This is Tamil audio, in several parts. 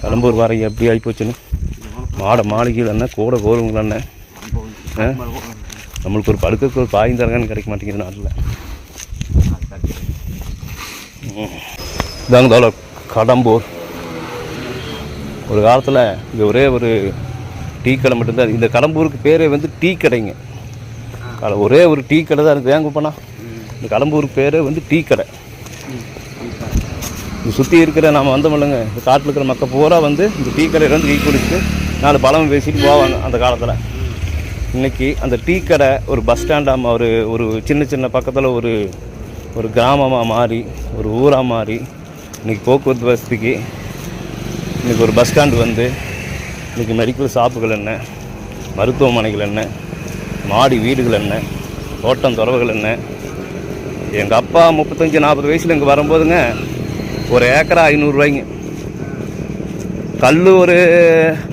கடம்பூர் வாரம் எப்படி ஆகிப்போச்சுன்னு. மாளிகையில் என்ன கூட கோருங்களா என்ன நம்மளுக்கு ஒரு படுக்கிறதுக்கு ஒரு பாயும் தரங்கன்னு கிடைக்க மாட்டேங்குது நாட்டில். இதாங்க தோழர் கடம்பூர். ஒரு காலத்தில் இங்கே ஒரே ஒரு டீ கடை மட்டும்தான். இந்த கடம்பூருக்கு பேரே வந்து டீ கடைங்க. ஒரே ஒரு டீ கடை தான் இருக்குது. ஏங்க போனால் இந்த கடம்பூருக்கு பேரே வந்து டீ கடை. இது சுற்றி இருக்கிற நாம் வந்தோமில்லைங்க, இந்த காட்டில் இருக்கிற மக்கள் பூரா வந்து இந்த டீ கடையில் வந்து டீ குடிச்சுட்டு 4 பழம் பேசிட்டு போவாங்க அந்த காலத்தில். இன்றைக்கி அந்த டீ கடை ஒரு பஸ் ஸ்டாண்டாக ஒரு சின்ன சின்ன பக்கத்தில் ஒரு கிராமமாக மாறி ஒரு ஊராக மாறி இன்றைக்கி போக்குவரத்து வசதிக்கு இன்றைக்கி ஒரு பஸ் ஸ்டாண்டு வந்து இன்றைக்கி மெடிக்கல் ஷாப்புகள் என்ன, மருத்துவமனைகள் என்ன, மாடி வீடுகள் என்ன, தோட்டம் துறவுகள் என்ன. எங்கள் அப்பா 35-40 வயசில் இங்கே வரும்போதுங்க ஒரு ஏக்கரா 500 ரூபாய்ங்க. கல் ஒரு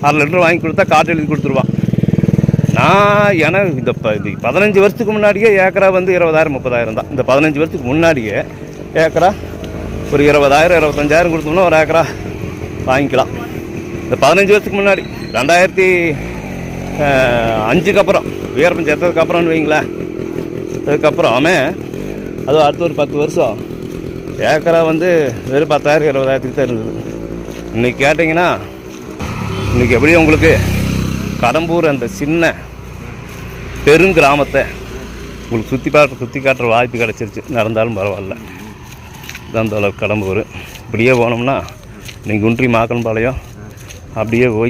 1/2 லிட்டர் வாங்கி கொடுத்தா காட்டு எழுதி கொடுத்துருவான். எனக்கு இந்த 15 வருஷத்துக்கு முன்னாடியே ஏக்கரா வந்து 20,000-30,000 தான். இந்த 15 வருஷத்துக்கு முன்னாடியே ஏக்கரா ஒரு 20,000-25,000 கொடுத்தோம்னா ஒரு ஏக்கரா வாங்கிக்கலாம். இந்த 15 வருஷத்துக்கு முன்னாடி 2005க்கு அப்புறம் வீரப்பன் சேர்த்ததுக்கு அப்புறம்னு வைங்களேன். அதுக்கப்புறம் அது அடுத்த ஒரு 10 வருஷம் ஏக்கரா வந்து வெறும் 10,000-20,000 தான் இருந்தது. இன்றைக்கி கேட்டிங்கன்னா இன்றைக்கி எப்படியும் உங்களுக்கு கடம்பூர் அந்த சின்ன பெருங்கிராமத்தை உங்களுக்கு சுற்றி காட்டுற வாய்ப்பு கிடச்சிருச்சு. நடந்தாலும் பரவாயில்ல. இதான் கடம்பூர். இப்படியே போனோம்னா நீங்கள் குன்றி மாக்கன்பாளையம் அப்படியே போய்